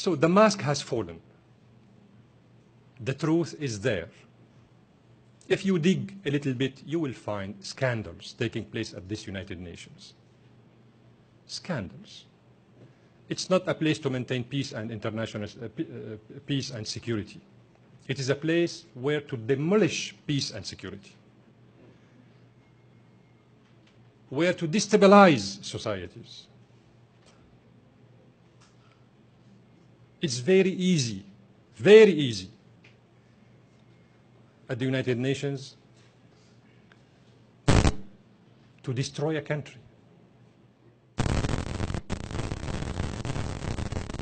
So the mask has fallen. The truth is there. If you dig a little bit, you will find scandals taking place at this United Nations. Scandals. It's not a place to maintain peace and international peace and security. It is a place where to demolish peace and security, where to destabilize societies. It's very easy at the United Nations to destroy a country.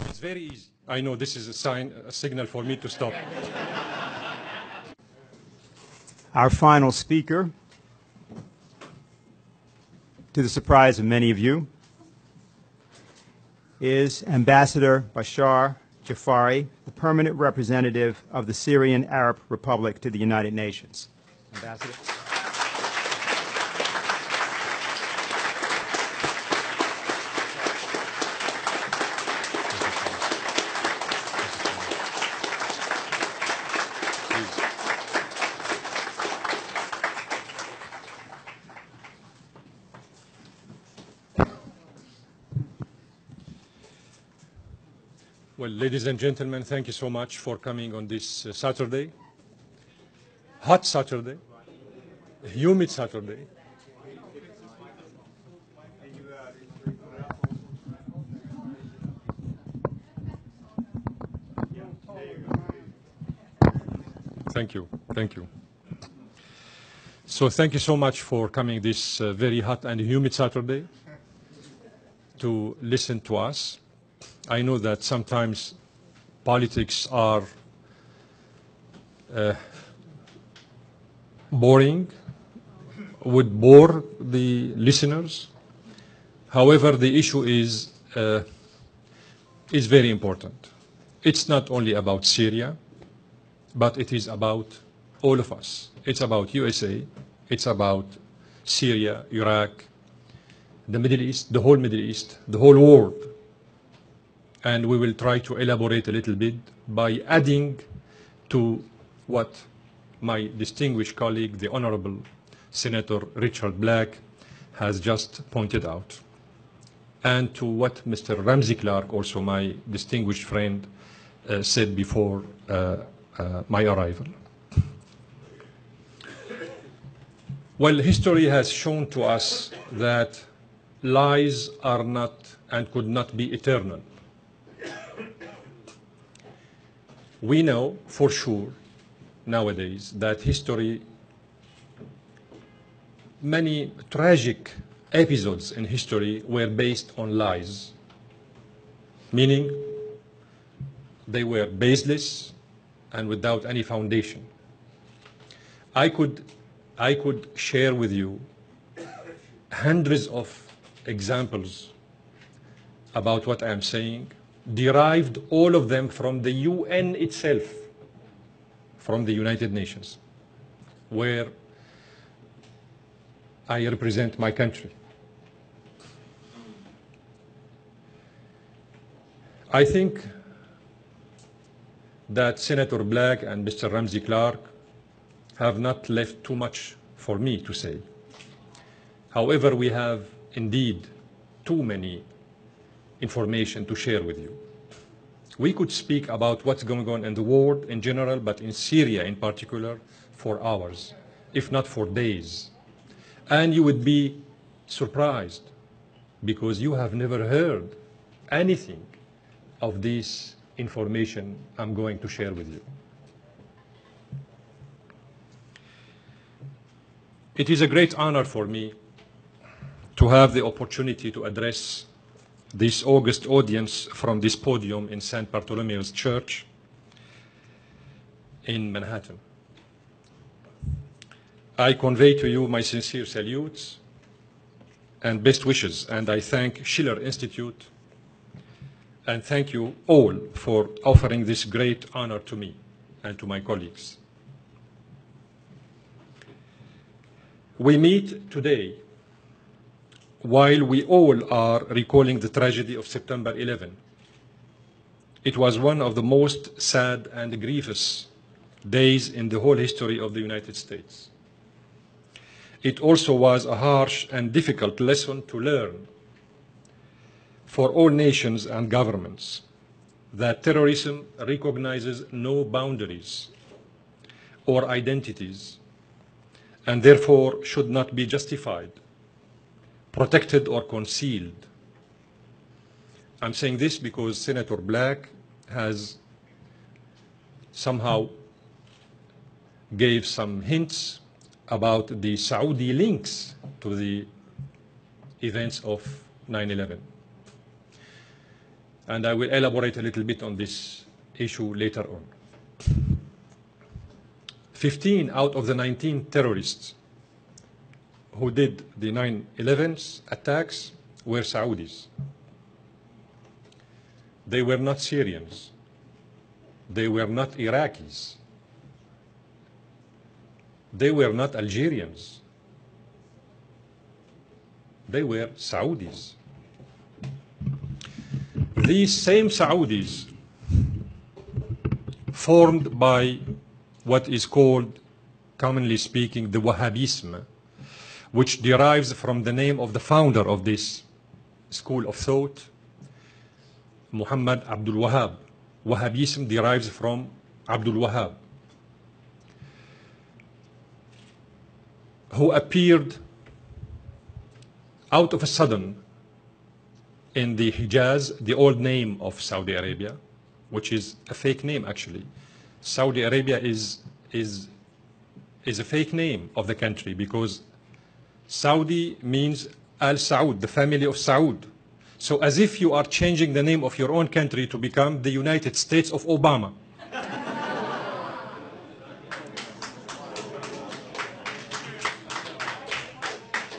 It's very easy. I know this is a signal for me to stop. Our final speaker, to the surprise of many of you, is Ambassador Bashar al Jaafari, the permanent representative of the Syrian Arab Republic to the United Nations. Ambassador. Well, ladies and gentlemen, thank you so much for coming on this Saturday, hot Saturday, humid Saturday. Thank you. Thank you. So thank you so much for coming this very hot and humid Saturday to listen to us. I know that sometimes politics are boring, would bore the listeners. However, the issue is very important. It's not only about Syria, but it is about all of us. It's about USA, it's about Syria, Iraq, the Middle East, the whole world. And we will try to elaborate a little bit by adding to what my distinguished colleague, the Honorable Senator Richard Black, has just pointed out, and to what Mr. Ramsey Clark, also my distinguished friend, said before my arrival. Well, history has shown to us that lies are not and could not be eternal. We know for sure nowadays that many tragic episodes in history were based on lies, meaning they were baseless and without any foundation. I could share with you hundreds of examples about what I am saying, derived all of them from the UN itself, from the United Nations, where I represent my country. I think that Senator Black and Mr. Ramsey Clark have not left too much for me to say. However, we have indeed too many information to share with you. We could speak about what's going on in the world in general, but in Syria in particular, for hours, if not for days. And you would be surprised because you have never heard anything of this information I'm going to share with you. It is a great honor for me to have the opportunity to address this August audience from this podium in St. Bartholomew's Church in Manhattan. I convey to you my sincere salutes and best wishes, and I thank Schiller Institute and thank you all for offering this great honor to me and to my colleagues. We meet today while we all are recalling the tragedy of September 11 it was one of the most sad and grievous days in the whole history of the United States. It also was a harsh and difficult lesson to learn for all nations and governments that terrorism recognizes no boundaries or identities and therefore should not be justified, protected, or concealed. I'm saying this because Senator Black has somehow gave some hints about the Saudi links to the events of 9/11. And I will elaborate a little bit on this issue later on. 15 out of the 19 terrorists who did the 9/11 attacks were Saudis. They were not Syrians. They were not Iraqis. They were not Algerians. They were Saudis. These same Saudis, formed by what is called, commonly speaking, the Wahhabism, which derives from the name of the founder of this school of thought, Muhammad Abdul Wahhab. Wahhabism derives from Abdul Wahhab, who appeared out of a sudden in the Hijaz, the old name of Saudi Arabia, which is a fake name actually. Saudi Arabia is a fake name of the country because Saudi means Al Saud, the family of Saud. So as if you are changing the name of your own country to become the United States of Obama.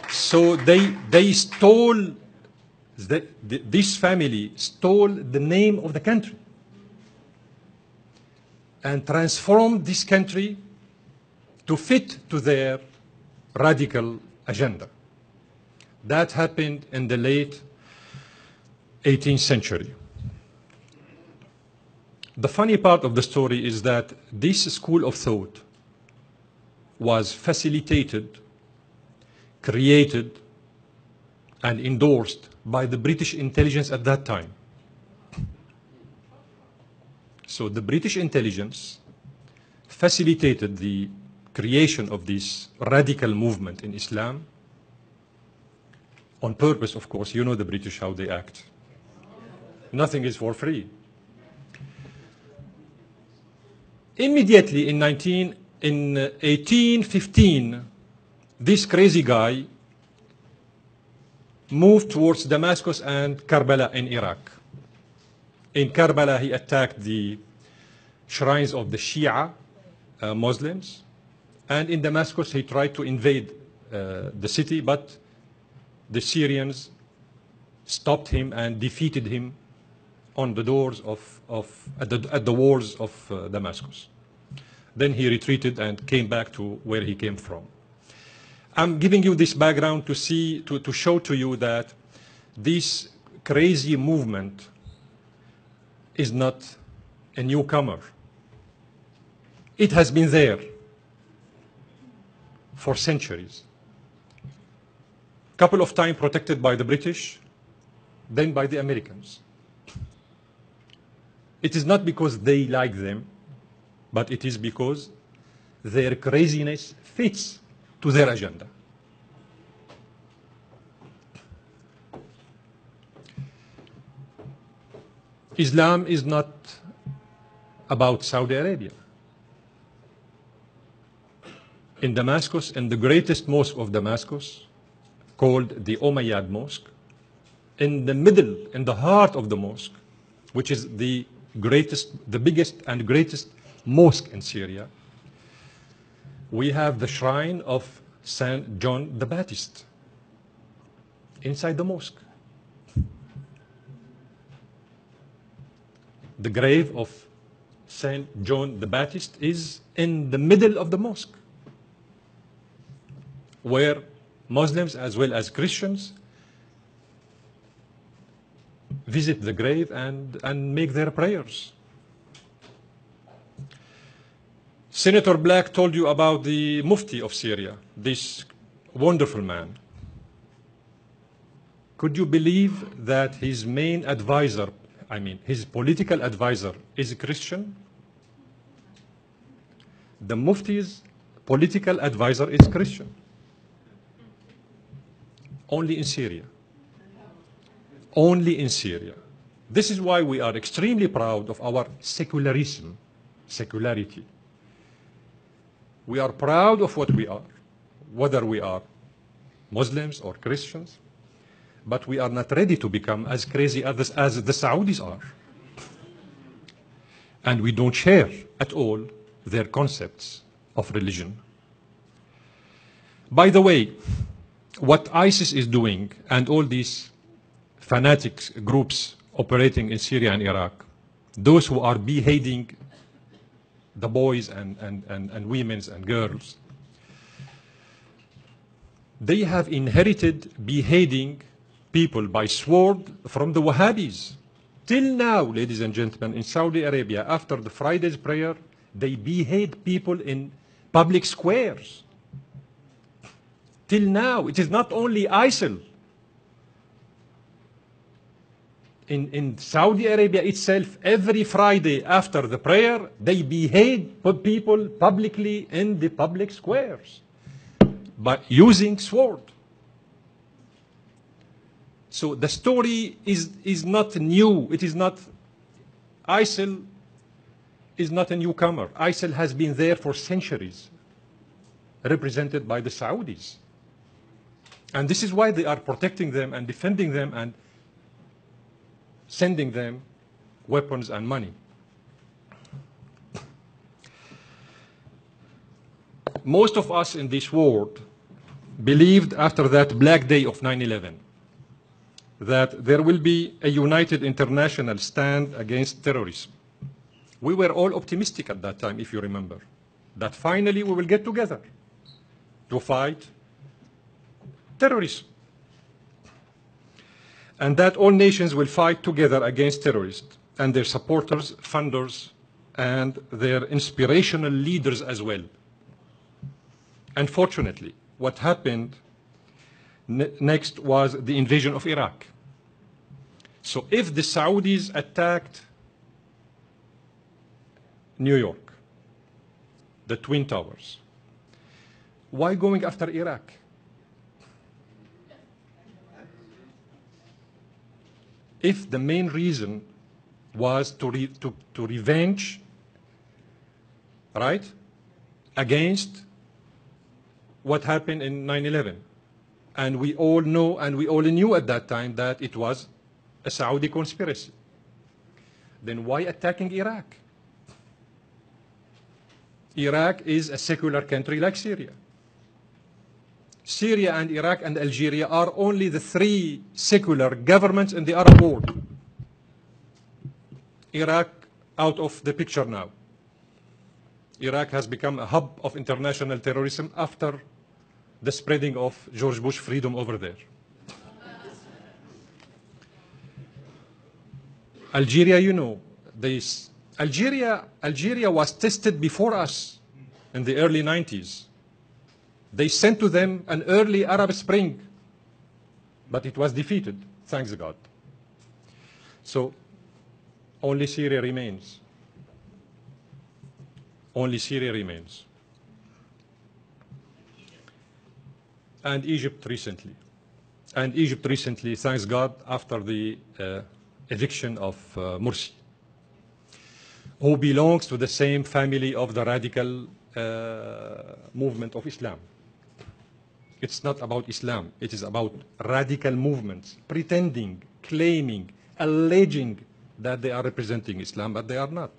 So they stole, this family stole the name of the country and transformed this country to fit to their radical agenda. That happened in the late 18th century. The funny part of the story is that this school of thought was facilitated, created, and endorsed by the British intelligence at that time. So the British intelligence facilitated the creation of this radical movement in Islam on purpose, of course. You know the British, how they act. Nothing is for free. Immediately in 1815, this crazy guy moved towards Damascus and Karbala in Iraq. In Karbala, he attacked the shrines of the Shia Muslims. And in Damascus, he tried to invade the city, but the Syrians stopped him and defeated him on the doors at the walls of Damascus. Then he retreated and came back to where he came from. I'm giving you this background to show to you that this crazy movement is not a newcomer. It has been there for centuries. Couple of times protected by the British, then by the Americans. It is not because they like them, but it is because their craziness fits to their agenda. Islam is not about Saudi Arabia. In Damascus, in the greatest mosque of Damascus, called the Umayyad Mosque, in the middle, in the heart of the mosque, which is the biggest and greatest mosque in Syria, we have the shrine of Saint John the Baptist inside the mosque. The grave of Saint John the Baptist is in the middle of the mosque, where Muslims as well as Christians visit the grave and make their prayers. Senator Black told you about the Mufti of Syria, this wonderful man. Could you believe that his main advisor, his political advisor, is a Christian? The Mufti's political advisor is Christian. Only in Syria. Only in Syria. This is why we are extremely proud of our secularism, secularity. We are proud of what we are, whether we are Muslims or Christians, but we are not ready to become as crazy as the Saudis are. And we don't share at all their concepts of religion. By the way, what ISIS is doing and all these fanatic groups operating in Syria and Iraq, those who are beheading the boys and women and girls, they have inherited beheading people by sword from the Wahhabis. Till now, ladies and gentlemen, in Saudi Arabia, after the Friday's prayer, they behead people in public squares. Till now, it is not only ISIL. In Saudi Arabia itself, every Friday after the prayer, they behead people publicly in the public squares by using sword. So the story is not new. It is not, ISIL is not a newcomer. ISIL has been there for centuries, represented by the Saudis. And this is why they are protecting them and defending them and sending them weapons and money. Most of us in this world believed after that Black Day of 9/11 that there will be a united international stand against terrorism. We were all optimistic at that time, if you remember, that finally we will get together to fight terrorism, and that all nations will fight together against terrorists and their supporters, funders, and their inspirational leaders as well. Unfortunately, what happened next was the invasion of Iraq. So if the Saudis attacked New York, the Twin Towers, why going after Iraq? If the main reason was to revenge, right, against what happened in 9/11. And we all know and we all knew at that time that it was a Saudi conspiracy. Then why attacking Iraq? Iraq is a secular country like Syria. Syria and Iraq and Algeria are only the three secular governments in the Arab world. Iraq out of the picture now. Iraq has become a hub of international terrorism after the spreading of George Bush freedom over there. Algeria, you know, Algeria was tested before us in the early 90s. They sent to them an early Arab Spring, but it was defeated, thanks God. So only Syria remains. Only Syria remains. And Egypt recently. And Egypt recently, thanks God, after the eviction of Morsi, who belongs to the same family of the radical movement of Islam. It's not about Islam. It is about radical movements, pretending, claiming, alleging that they are representing Islam, but they are not.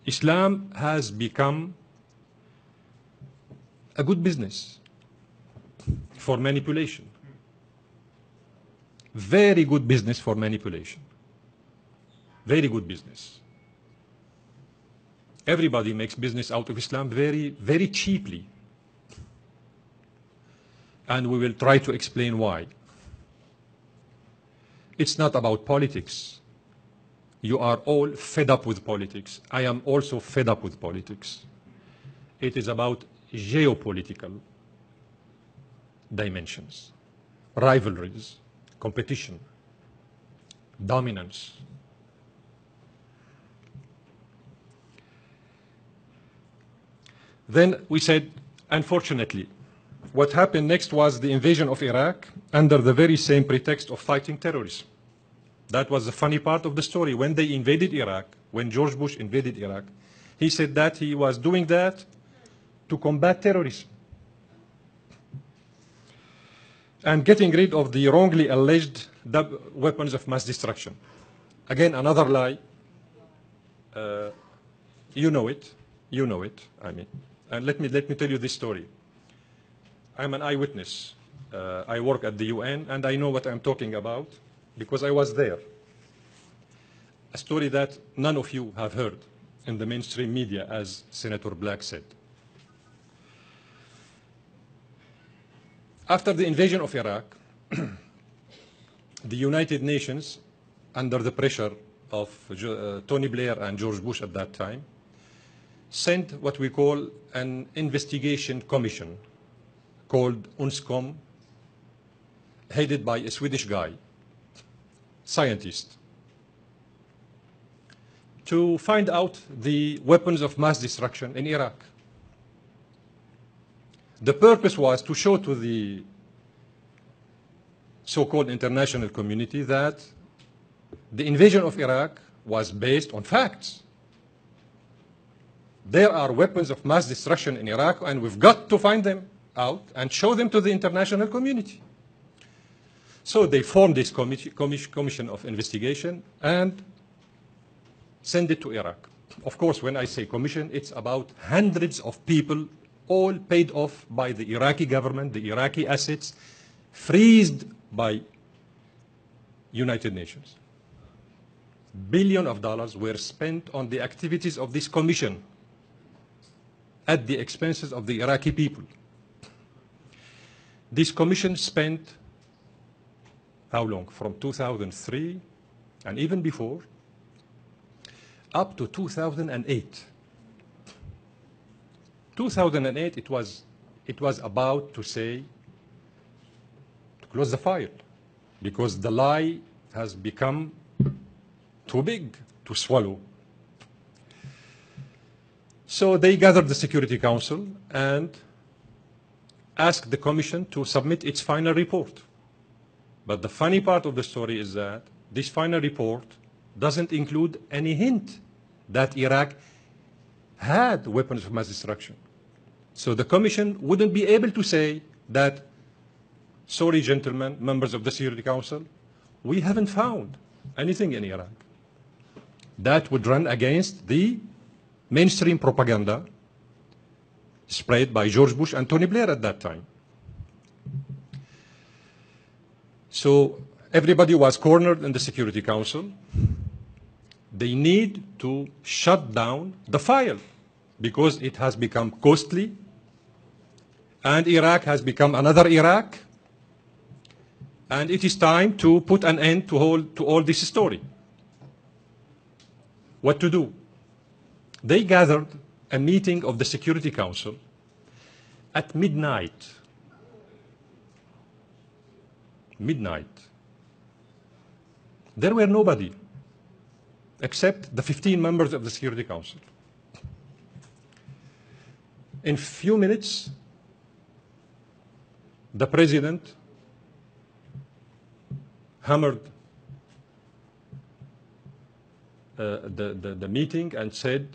Islam has become a good business for manipulation. Very good business for manipulation. Very good business. Everybody makes business out of Islam very, very cheaply. And we will try to explain why. It's not about politics. You are all fed up with politics. I am also fed up with politics. It is about geopolitical dimensions, rivalries, competition, dominance. Then we said, unfortunately, what happened next was the invasion of Iraq under the very same pretext of fighting terrorism. That was the funny part of the story. When they invaded Iraq, when George Bush invaded Iraq, he said that he was doing that to combat terrorism and getting rid of the wrongly alleged weapons of mass destruction. Again, another lie. You know it. You know it, I mean. And let me tell you this story. I'm an eyewitness. I work at the UN, and I know what I'm talking about because I was there. A story that none of you have heard in the mainstream media, as Senator Black said. After the invasion of Iraq, the United Nations, under the pressure of Tony Blair and George Bush at that time, sent what we call an investigation commission called UNSCOM, headed by a Swedish guy, scientist, to find out the weapons of mass destruction in Iraq. The purpose was to show to the so-called international community that the invasion of Iraq was based on facts. There are weapons of mass destruction in Iraq, and we've got to find them out and show them to the international community. So they formed this commission of investigation and send it to Iraq. Of course, when I say commission, it's about hundreds of people, all paid off by the Iraqi government, the Iraqi assets, freezed by United Nations. Billions of dollars were spent on the activities of this commission at the expenses of the Iraqi people. This commission spent how long? From 2003 and even before, up to 2008. 2008, it was about to say, to close the file, because the lie has become too big to swallow. So they gathered the Security Council and asked the Commission to submit its final report. But the funny part of the story is that this final report doesn't include any hint that Iraq had weapons of mass destruction. So the Commission wouldn't be able to say that, sorry, gentlemen, members of the Security Council, we haven't found anything in Iraq. That would run against the mainstream propaganda spread by George Bush and Tony Blair at that time. So everybody was cornered in the Security Council. They need to shut down the file because it has become costly and Iraq has become another Iraq, and it is time to put an end to all this story. What to do? They gathered a meeting of the Security Council at midnight. Midnight. There were nobody except the 15 members of the Security Council. In few minutes, the President hammered the meeting and said,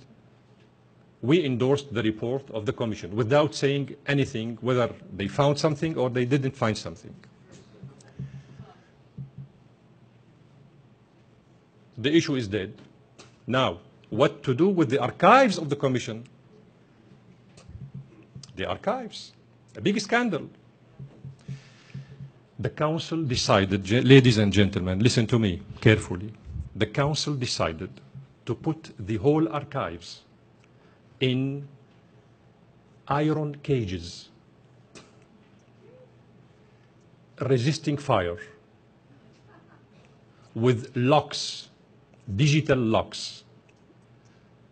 we endorsed the report of the Commission without saying anything, whether they found something or they didn't find something. The issue is dead. Now, what to do with the archives of the Commission? The archives, a big scandal. The Council decided, ladies and gentlemen, listen to me carefully. The Council decided to put the whole archives in iron cages. resisting fire with locks, digital locks,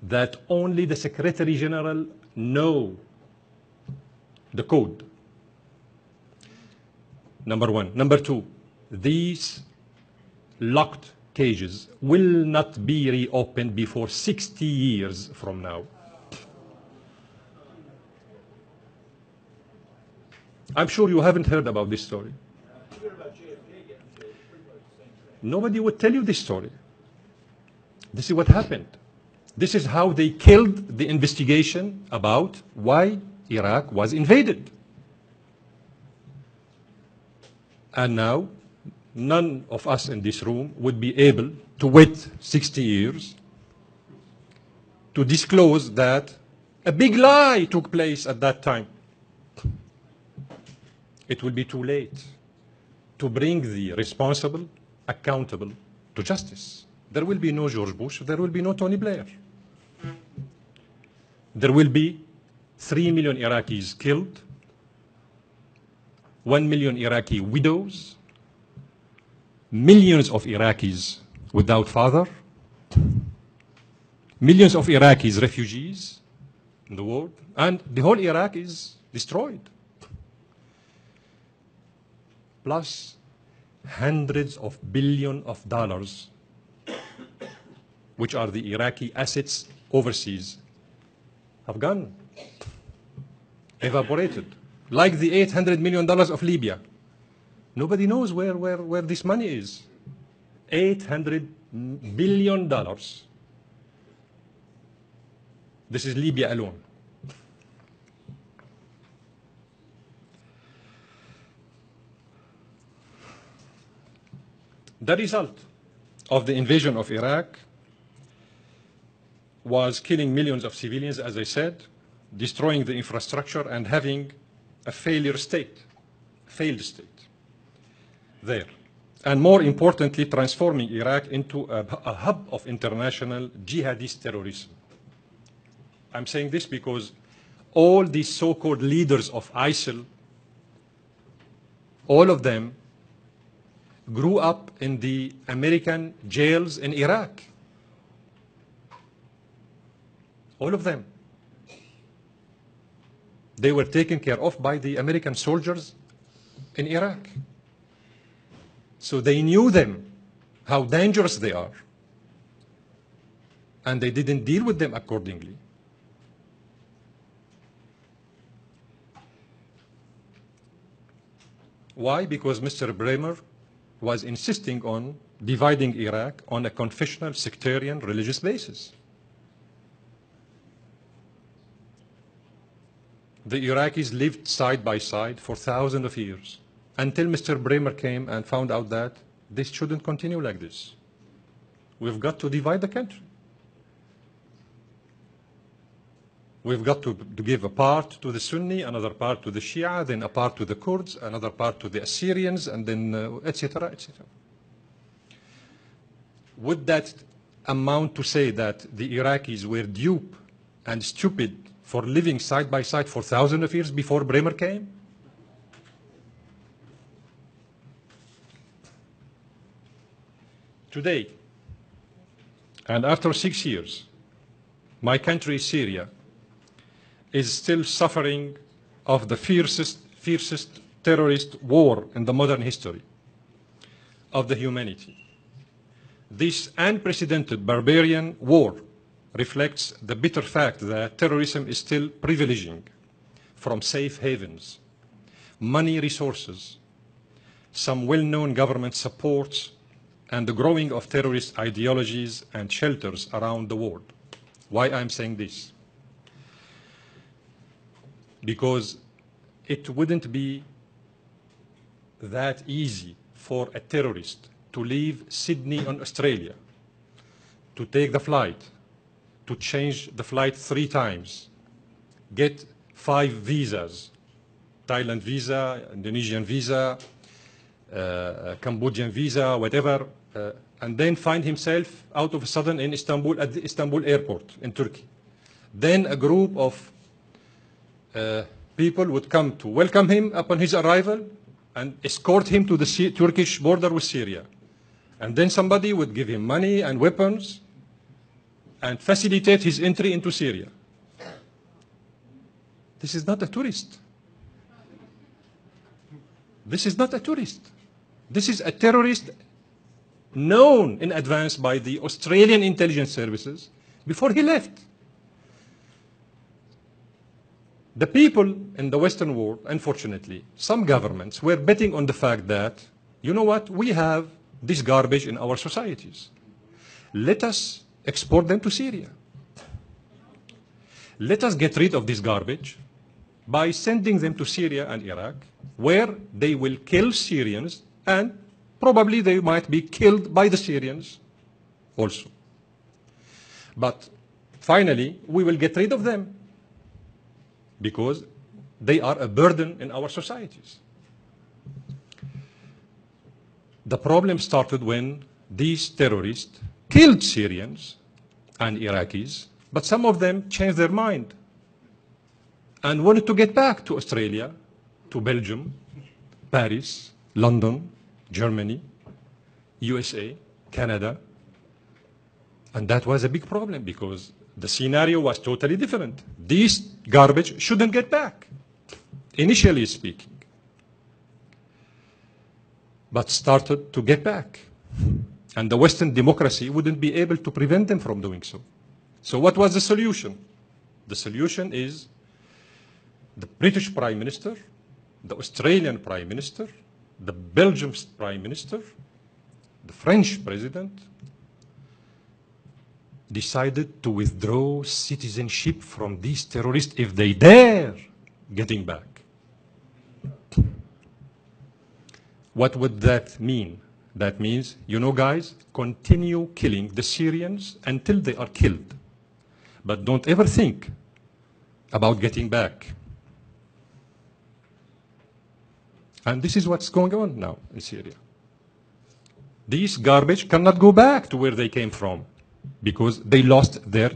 that only the Secretary General know the code. Number one. Number two, these locked cages will not be reopened before 60 years from now. I'm sure you haven't heard about this story. Nobody would tell you this story. This is what happened. This is how they killed the investigation about why Iraq was invaded. And now, none of us in this room would be able to wait 60 years to disclose that a big lie took place at that time. It will be too late to bring the responsible accountable to justice. There will be no George Bush, there will be no Tony Blair. There will be 3 million Iraqis killed, 1 million Iraqi widows, millions of Iraqis without father, millions of Iraqis refugees in the world, and the whole Iraq is destroyed. Plus hundreds of billions of dollars, which are the Iraqi assets overseas, have gone, evaporated, like the $800 million of Libya. Nobody knows where this money is. $800 billion. This is Libya alone. The result of the invasion of Iraq was killing millions of civilians, as I said, destroying the infrastructure and having a failed state there. And more importantly, transforming Iraq into a hub of international jihadist terrorism. I'm saying this because all these so-called leaders of ISIL, all of them grew up in the American jails in Iraq. All of them. They were taken care of by the American soldiers in Iraq. So they knew them, how dangerous they are. And they didn't deal with them accordingly. Why? Because Mr. Bremer was insisting on dividing Iraq on a confessional, sectarian, religious basis. The Iraqis lived side by side for thousands of years until Mr. Bremer came and found out that this shouldn't continue like this. We've got to divide the country. We've got to give a part to the Sunni, another part to the Shia, then a part to the Kurds, another part to the Assyrians, and then etc., etc. Would that amount to say that the Iraqis were dupe and stupid for living side by side for thousands of years before Bremer came? Today, and after 6 years, my country, Syria, is still suffering of the fiercest terrorist war in the modern history of the humanity. This unprecedented barbarian war reflects the bitter fact that terrorism is still privileging from safe havens, money resources, some well-known government supports, and the growing of terrorist ideologies and shelters around the world. Why I'm saying this? Because it wouldn't be that easy for a terrorist to leave Sydney in Australia, to take the flight, to change the flight 3 times, get 5 visas, Thailand visa, Indonesian visa, Cambodian visa, whatever, and then find himself out of a sudden in Istanbul, at the Istanbul airport in Turkey. Then a group of people would come to welcome him upon his arrival, and escort him to the Turkish border with Syria. And then somebody would give him money and weapons and facilitate his entry into Syria. This is not a tourist. This is not a tourist. This is a terrorist known in advance by the Australian intelligence services before he left. The people in the Western world, unfortunately, some governments were betting on the fact that, you know what, we have this garbage in our societies. Let us export them to Syria. Let us get rid of this garbage by sending them to Syria and Iraq, where they will kill Syrians, and probably they might be killed by the Syrians also. But finally, we will get rid of them because they are a burden in our societies. The problem started when these terrorists killed Syrians and Iraqis, but some of them changed their mind and wanted to get back to Australia, to Belgium, Paris, London, Germany, USA, Canada. And that was a big problem because the scenario was totally different. These garbage shouldn't get back, initially speaking, but started to get back. And the Western democracy wouldn't be able to prevent them from doing so. So what was the solution? The solution is the British Prime Minister, the Australian Prime Minister, the Belgian Prime Minister, the French President, decided to withdraw citizenship from these terrorists if they dare getting back. What would that mean? That means, you know, guys, continue killing the Syrians until they are killed. But don't ever think about getting back. And this is what's going on now in Syria. These garbage cannot go back to where they came from because they lost their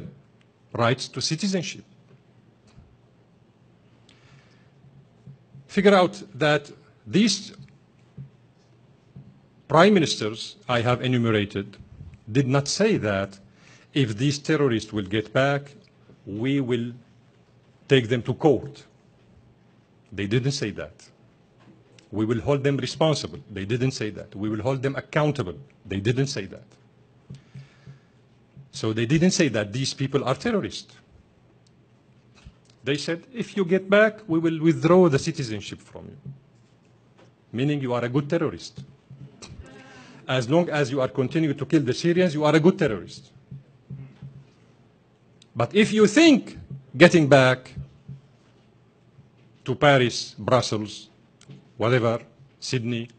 rights to citizenship. Figure out that these prime ministers I have enumerated did not say that if these terrorists will get back, we will take them to court. They didn't say that. We will hold them responsible. They didn't say that. We will hold them accountable. They didn't say that. So they didn't say that these people are terrorists. They said, if you get back, we will withdraw the citizenship from you, meaning you are a good terrorist. As long as you are continuing to kill the Syrians, you are a good terrorist. But if you think getting back to Paris, Brussels, whatever, Sydney,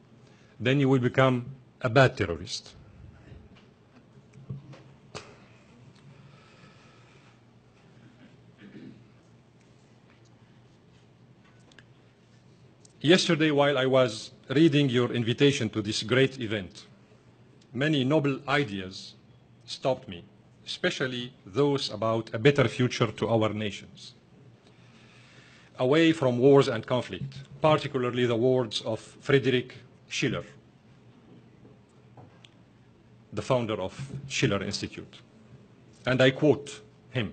then you will become a bad terrorist. Yesterday, while I was reading your invitation to this great event, many noble ideas stopped me, especially those about a better future to our nations, away from wars and conflict, particularly the words of Friedrich Schiller, the founder of Schiller Institute. And I quote him,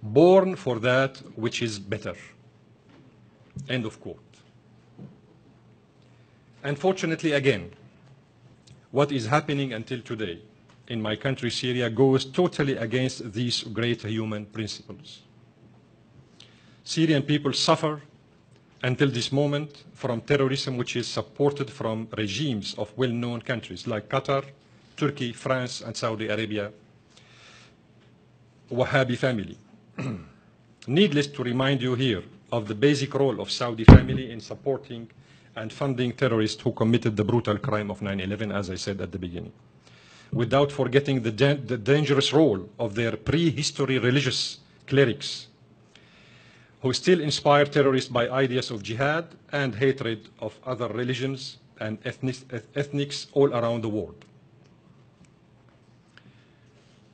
"Born for that which is better." End of quote. Unfortunately, again, what is happening until today in my country, Syria, goes totally against these great human principles. Syrian people suffer until this moment from terrorism which is supported from regimes of well-known countries like Qatar, Turkey, France, and Saudi Arabia, Wahhabi family. Needless to remind you here of the basic role of Saudi family in supporting and funding terrorists who committed the brutal crime of 9/11, as I said at the beginning, without forgetting the dangerous role of their prehistory religious clerics who still inspire terrorists by ideas of jihad and hatred of other religions and ethnics all around the world.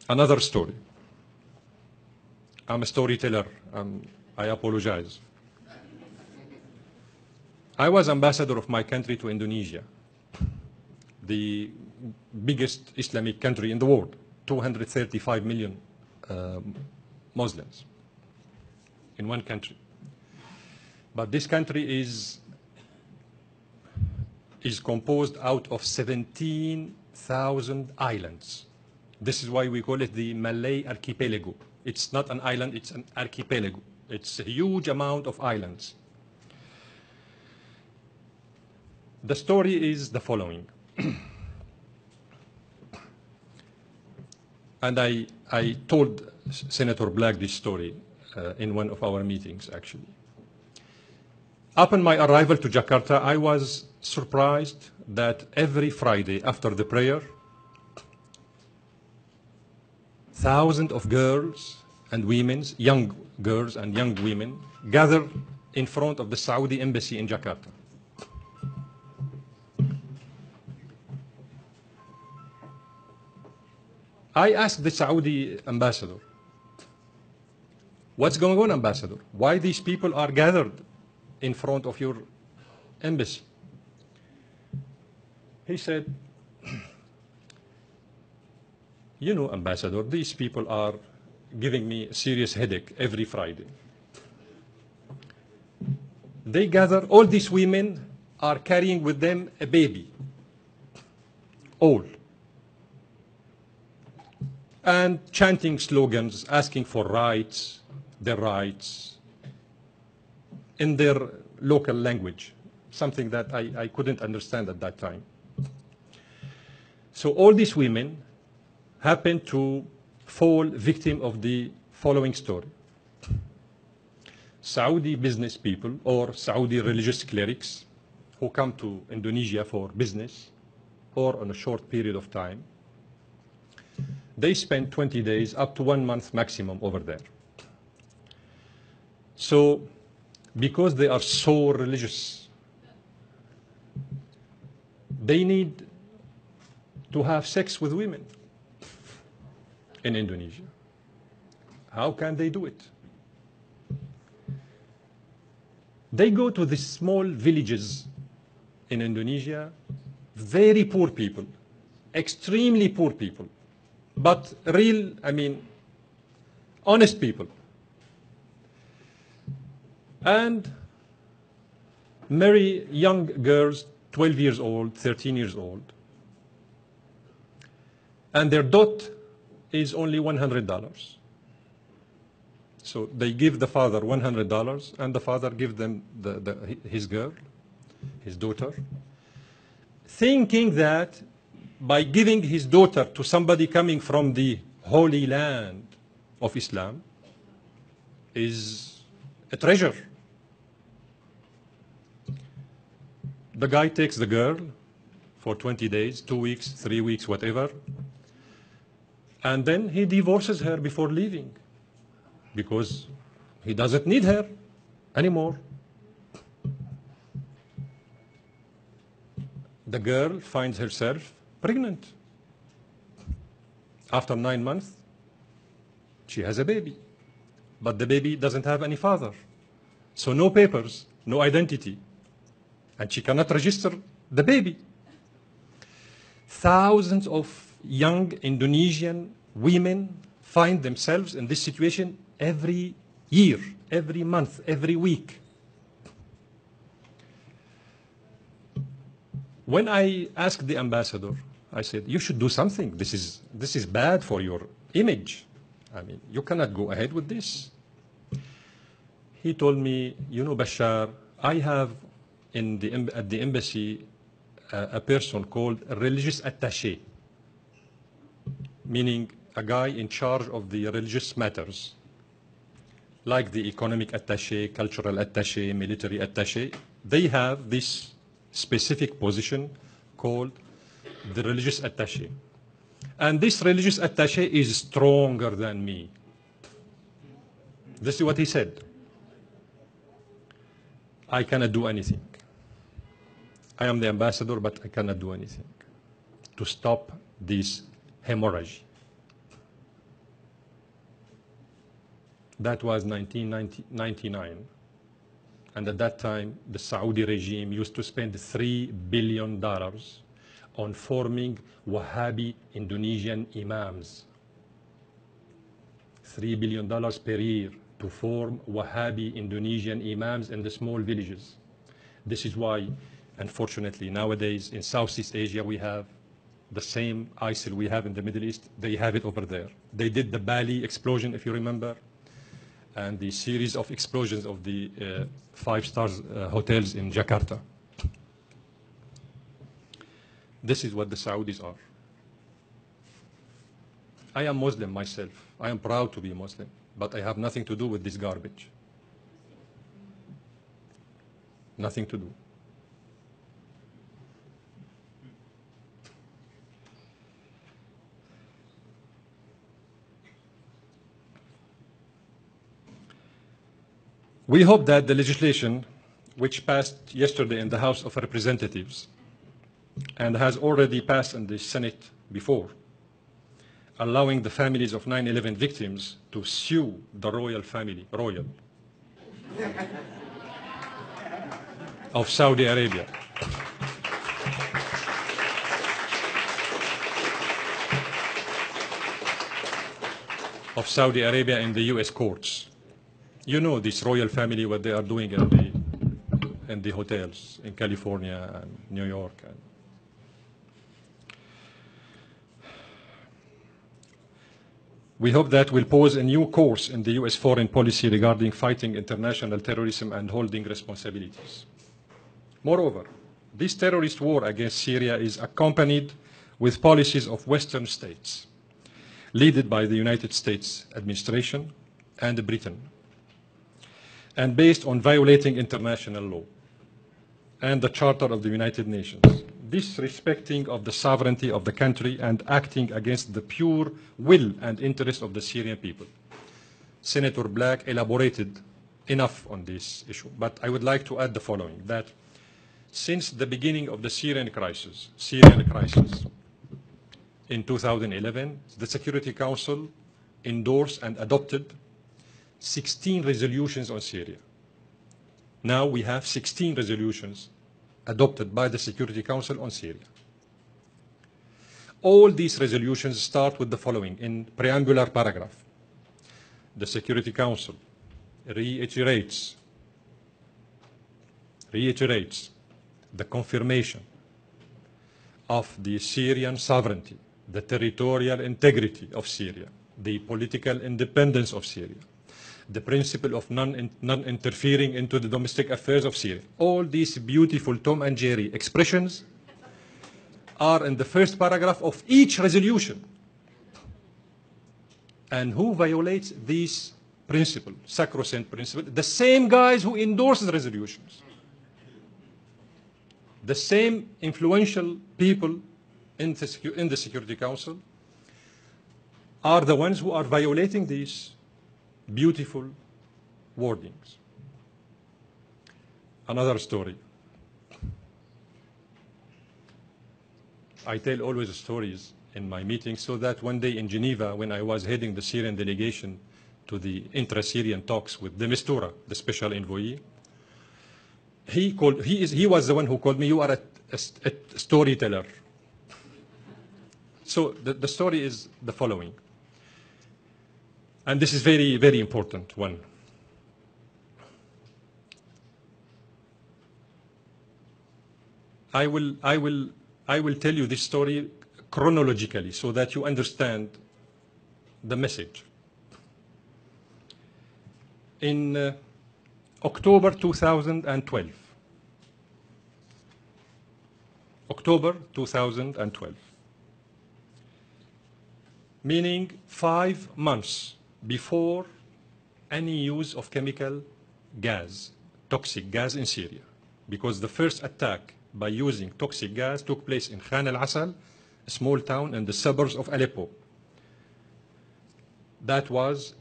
Another story. I'm a storyteller. I apologize. I was ambassador of my country to Indonesia, the biggest Islamic country in the world, 235 million Muslims in one country. But this country is composed out of 17,000 islands. This is why we call it the Malay archipelago. It's not an island, it's an archipelago. It's a huge amount of islands. The story is the following. And I told Senator Black this story in one of our meetings, actually. Upon my arrival to Jakarta, I was surprised that every Friday after the prayer, thousands of girls and women, young girls and young women, gathered in front of the Saudi embassy in Jakarta. I asked the Saudi ambassador, what's going on, ambassador? Why these people are gathered in front of your embassy? He said, you know, ambassador, these people are giving me a serious headache every Friday. They gather, all these women are carrying with them a baby, all, and chanting slogans, asking for rights, their rights, in their local language, something that I couldn't understand at that time. So all these women happened to fall victim of the following story. Saudi business people or Saudi religious clerics who come to Indonesia for business or on a short period of time, they spend 20 days up to 1 month maximum over there. So because they are so religious, they need to have sex with women in Indonesia. How can they do it? They go to these small villages in Indonesia, very poor people, extremely poor people, but real, honest people. And marry young girls, 12 years old, 13 years old. And their dot is only $100. So they give the father $100, and the father gives them his girl, his daughter, thinking that by giving his daughter to somebody coming from the holy land of Islam is a treasure. The guy takes the girl for 20 days, 2 weeks, 3 weeks, whatever, and then he divorces her before leaving because he doesn't need her anymore. The girl finds herself pregnant. After 9 months, she has a baby, but the baby doesn't have any father. So no papers, no identity, and she cannot register the baby. Thousands of young Indonesian women find themselves in this situation every year, every month, every week. When I asked the ambassador, I said, you should do something. This is bad for your image. You cannot go ahead with this. He told me, you know, Bashar, I have at the embassy a person called a religious attaché, meaning a guy in charge of the religious matters, like the economic attaché, cultural attaché, military attaché. They have this specific position called the religious attaché. And this religious attaché is stronger than me. This is what he said. I cannot do anything. I am the ambassador, but I cannot do anything to stop this hemorrhage. That was 1999. And at that time, the Saudi regime used to spend $3 billion on forming Wahhabi Indonesian imams. $3 billion per year to form Wahhabi Indonesian imams in the small villages. This is why, unfortunately, nowadays in Southeast Asia we have the same ISIL we have in the Middle East. They have it over there. They did the Bali explosion, if you remember, and the series of explosions of the five-star hotels in Jakarta. This is what the Saudis are. I am Muslim myself. I am proud to be Muslim, but I have nothing to do with this garbage. Nothing to do. We hope that the legislation which passed yesterday in the House of Representatives and has already passed in the Senate before, allowing the families of 9/11 victims to sue the royal family, of Saudi Arabia. Of Saudi Arabia in the US courts. You know this royal family, what they are doing in the hotels in California and New York. We hope that will pose a new course in the US foreign policy regarding fighting international terrorism and holding responsibilities. Moreover, this terrorist war against Syria is accompanied with policies of Western states, led by the United States administration and Britain, and based on violating international law and the Charter of the United Nations, disrespecting of the sovereignty of the country and acting against the pure will and interest of the Syrian people. Senator Black elaborated enough on this issue, but I would like to add the following, that since the beginning of the Syrian crisis in 2011, the Security Council endorsed and adopted 16 resolutions on Syria. Now we have 16 resolutions adopted by the Security Council on Syria. All these resolutions start with the following in preambular paragraph. The Security Council reiterates the confirmation of the Syrian sovereignty, the territorial integrity of Syria, the political independence of Syria, the principle of non-interfering into the domestic affairs of Syria. All these beautiful Tom and Jerry expressions are in the first paragraph of each resolution. And who violates these principles, sacrosanct principles? The same guys who endorse the resolutions. The same influential people in the Security Council are the ones who are violating these beautiful wordings. Another story. I tell always stories in my meetings so that one day in Geneva, when I was heading the Syrian delegation to the intra-Syrian talks with de Mistura, the special envoy, he was the one who called me, "You are a storyteller." So the story is the following. And this is very, very important one. I will tell you this story chronologically so that you understand the message. In October 2012, meaning 5 months before any use of chemical gas, toxic gas in Syria, because the first attack by using toxic gas took place in Khan al-Asal, a small town in the suburbs of Aleppo. That was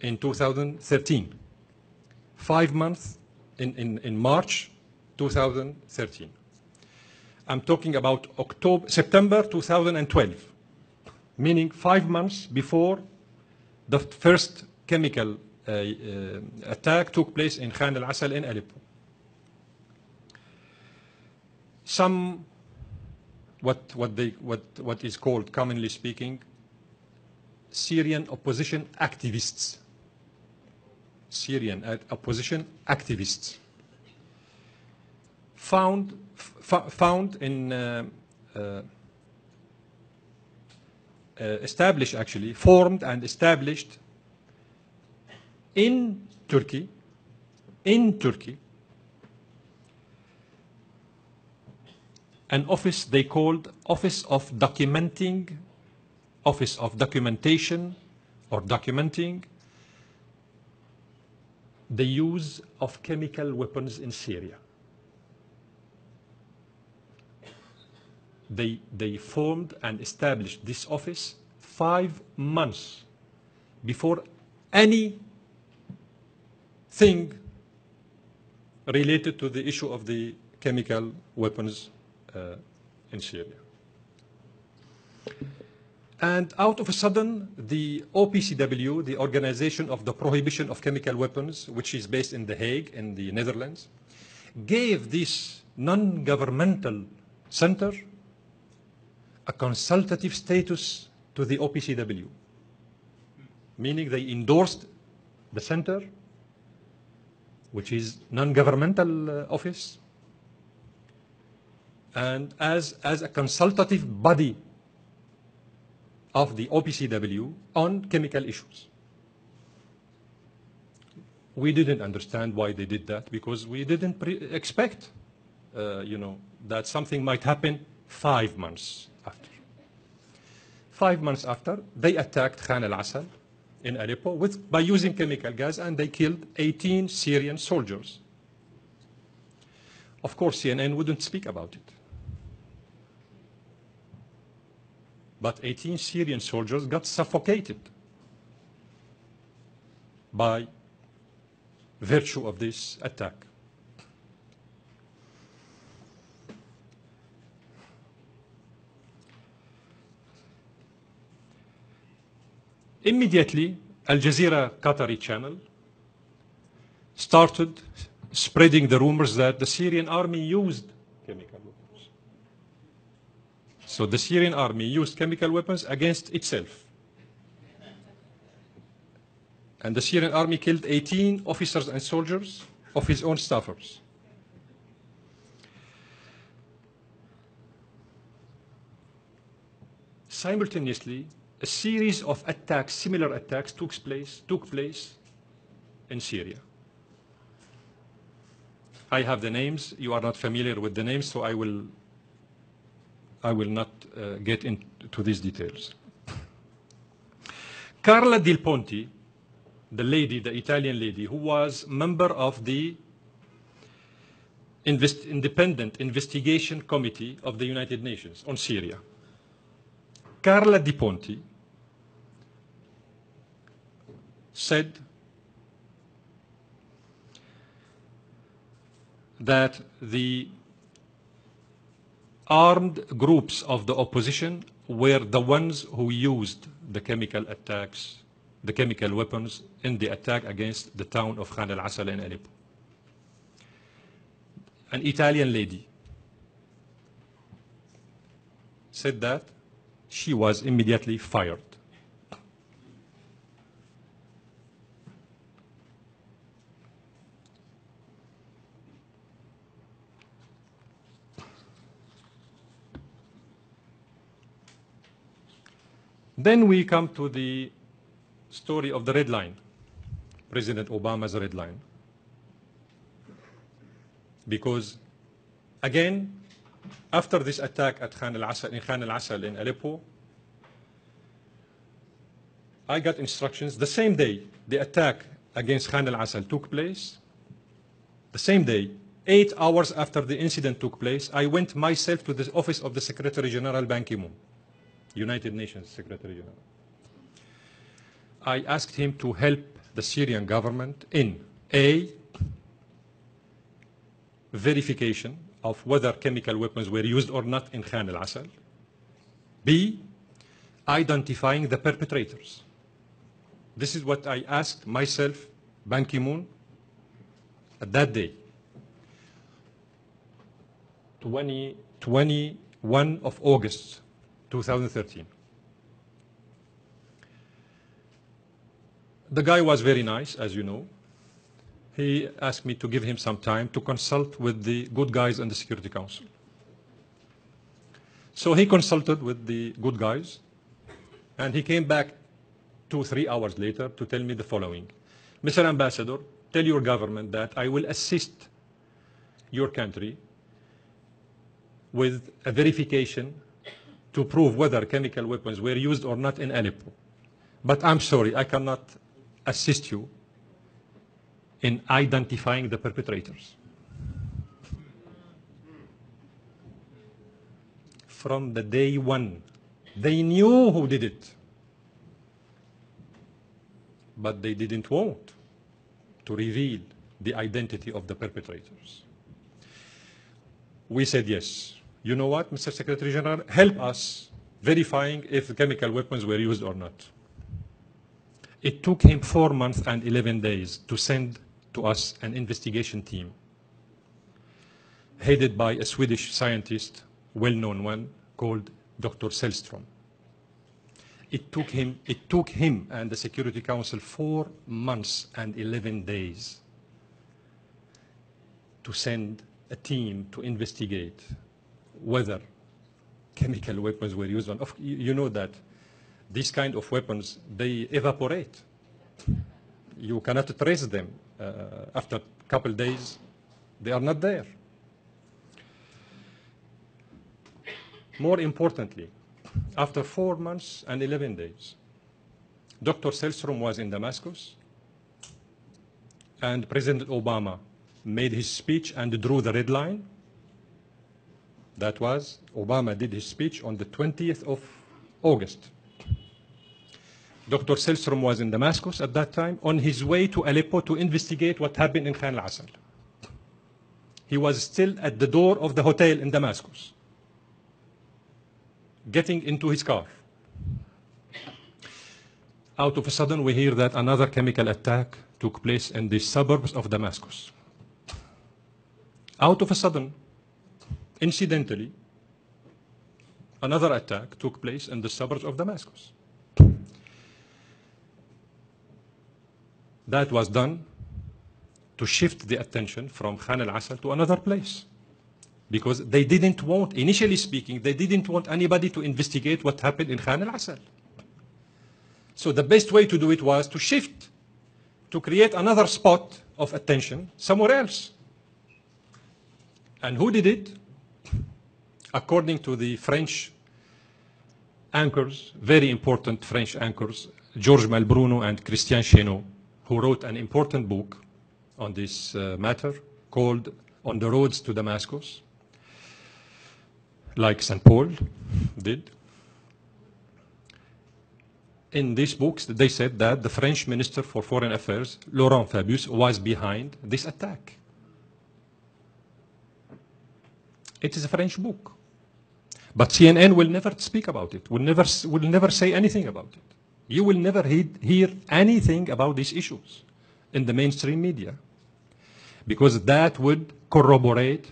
in 2013. 5 months in March 2013. I'm talking about September 2012. Meaning 5 months before the first chemical attack took place in Khan al-Asal in Aleppo. Some, what is called, commonly speaking, Syrian opposition activists, found in formed and established in Turkey, an office they called Office of Documentation or Documenting the Use of Chemical Weapons in Syria. They formed and established this office 5 months before anything related to the issue of the chemical weapons in Syria. And out of a sudden, the OPCW, the Organization of the Prohibition of Chemical Weapons, which is based in The Hague in the Netherlands, gave this non-governmental center a consultative status to the OPCW, meaning they endorsed the center, which is non-governmental office, and as a consultative body of the OPCW on chemical issues. We didn't understand why they did that, because we didn't expect, that something might happen 5 months after. 5 months after, they attacked Khan al-Asal in Aleppo by using chemical gas, and they killed 18 Syrian soldiers. Of course, CNN wouldn't speak about it. But 18 Syrian soldiers got suffocated by virtue of this attack. Immediately, Al Jazeera Qatari channel started spreading the rumors that the Syrian army used chemical weapons. So the Syrian army used chemical weapons against itself. And the Syrian army killed 18 officers and soldiers of his own staffers. Simultaneously, a series of attacks, similar attacks, took place in Syria. I have the names. You are not familiar with the names, so I will not get into these details. Carla Del Ponte, the Italian lady, who was member of the Independent Investigation Committee of the United Nations on Syria. Carla Del Ponte said that the armed groups of the opposition were the ones who used the chemical weapons in the attack against the town of Khan al-Asal in Aleppo. An Italian lady said that. She was immediately fired. Then we come to the story of the red line, President Obama's red line. Because, again, after this attack at Khan al-Asal in Aleppo, I got instructions the same day the attack against Khan al-Asal took place. The same day, 8 hours after the incident took place, I went myself to the office of the Secretary General Ban Ki-moon, United Nations Secretary General. I asked him to help the Syrian government in A, verification of whether chemical weapons were used or not in Khan al-Asal. B, identifying the perpetrators. This is what I asked myself Ban Ki-moon, at that day, 21 of August 2013. The guy was very nice, as you know. He asked me to give him some time to consult with the good guys in the Security Council. So he consulted with the good guys, and he came back 2-3 hours later to tell me the following. Mr. Ambassador, tell your government that I will assist your country with a verification to prove whether chemical weapons were used or not in Aleppo. But I'm sorry, I cannot assist you in identifying the perpetrators. From the day one, they knew who did it, but they didn't want to reveal the identity of the perpetrators. We said, yes, you know what, Mr. Secretary General, help us verifying if the chemical weapons were used or not. It took him 4 months and 11 days to send to us an investigation team headed by a Swedish scientist, well-known one, called Dr. Sellström. It took him and the Security Council 4 months and 11 days to send a team to investigate whether chemical weapons were used on. You know that these kind of weapons, they evaporate. You cannot trace them. After a couple days, they are not there. More importantly, after 4 months and 11 days, Dr. Sellström was in Damascus, and President Obama made his speech and drew the red line. That was, Obama did his speech on the 20th of August. Dr. Sellström was in Damascus at that time, on his way to Aleppo to investigate what happened in Khan al-Assal. He was still at the door of the hotel in Damascus, getting into his car. Out of a sudden, we hear that another chemical attack took place in the suburbs of Damascus. Out of a sudden, incidentally, another attack took place in the suburbs of Damascus. That was done to shift the attention from Khan al-Assal to another place. Because they didn't want, initially speaking, they didn't want anybody to investigate what happened in Khan al-Assal. So the best way to do it was to shift, to create another spot of attention somewhere else. And who did it? According to the French anchors, very important French anchors, Georges Malbruno and Christian Chenot, who wrote an important book on this matter called On the Roads to Damascus, like St. Paul did. In these books, they said that the French Minister for Foreign Affairs, Laurent Fabius, was behind this attack. It is a French book. But CNN will never speak about it, will never say anything about it. You will never hear anything about these issues in the mainstream media, because that would corroborate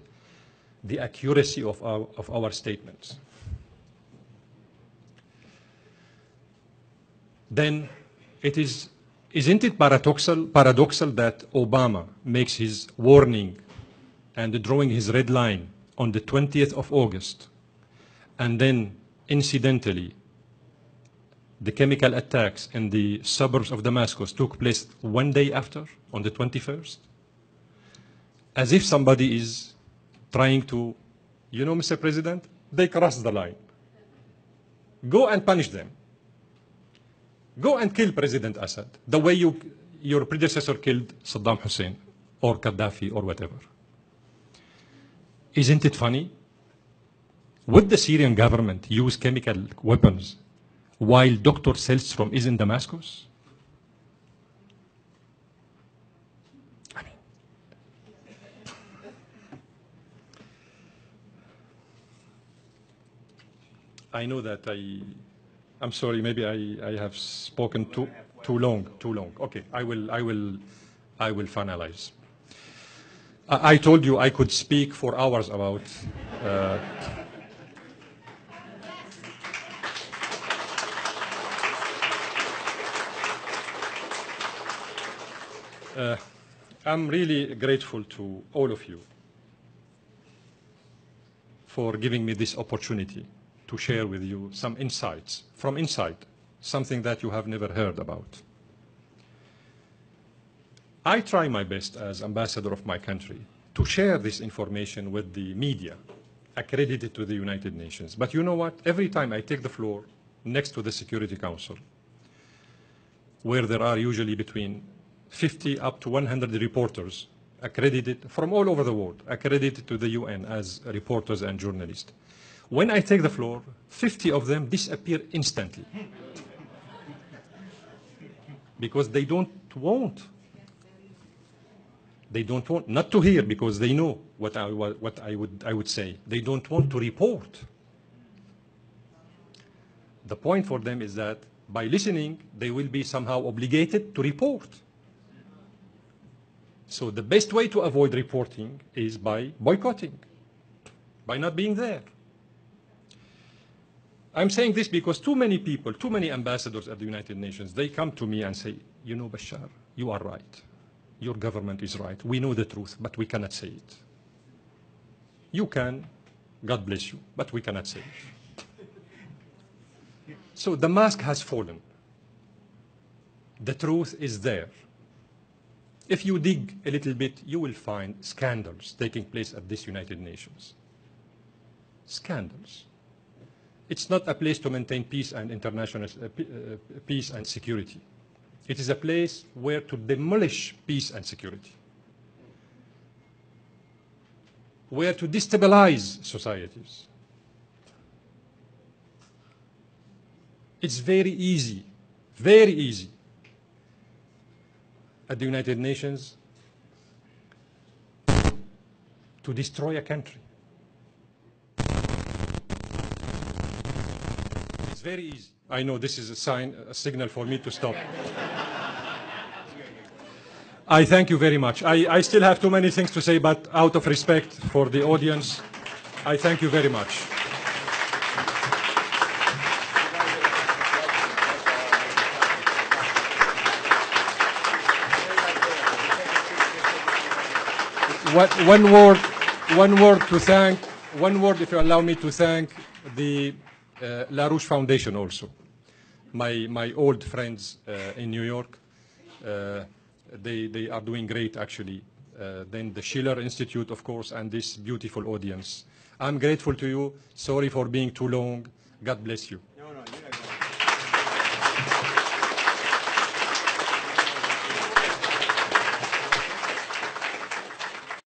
the accuracy of our statements. Then isn't it paradoxal that Obama makes his warning and drawing his red line on the 20th of August, and then incidentally the chemical attacks in the suburbs of Damascus took place 1 day after, on the 21st? As if somebody is trying to, you know, Mr. President, they crossed the line. Go and punish them. Go and kill President Assad the way your predecessor killed Saddam Hussein or Gaddafi or whatever. Isn't it funny? Would the Syrian government use chemical weapons while Dr. Sellström is in Damascus? I mean, I know that I'm sorry, maybe I have spoken too long. Okay, I will I will finalize. I told you I could speak for hours about I'm really grateful to all of you for giving me this opportunity to share with you some insights from inside, something that you have never heard about. I try my best as ambassador of my country to share this information with the media accredited to the United Nations. But you know what? Every time I take the floor next to the Security Council, where there are usually between 50 up to 100 reporters accredited from all over the world, accredited to the UN as reporters and journalists. When I take the floor, 50 of them disappear instantly because they don't want not to hear, because they know what I would say. They don't want to report. The point for them is that by listening, they will be somehow obligated to report. So the best way to avoid reporting is by boycotting, by not being there. I'm saying this because too many people, too many ambassadors at the United Nations, they come to me and say, you know, Bashar, you are right. Your government is right. We know the truth, but we cannot say it. You can, God bless you, but we cannot say it. So the mask has fallen. The truth is there. If you dig a little bit, you will find scandals taking place at this United Nations. Scandals. It's not a place to maintain peace and international peace and security. It is a place where to demolish peace and security, where to destabilize societies. It's very easy at the United Nations to destroy a country. It's very easy. I know this is a signal for me to stop. I thank you very much. I still have too many things to say, but out of respect for the audience, I thank you very much. One word, if you allow me to thank the LaRouche Foundation also. My old friends in New York, they are doing great, actually. Then the Schiller Institute, of course, and this beautiful audience. I'm grateful to you. Sorry for being too long. God bless you. No,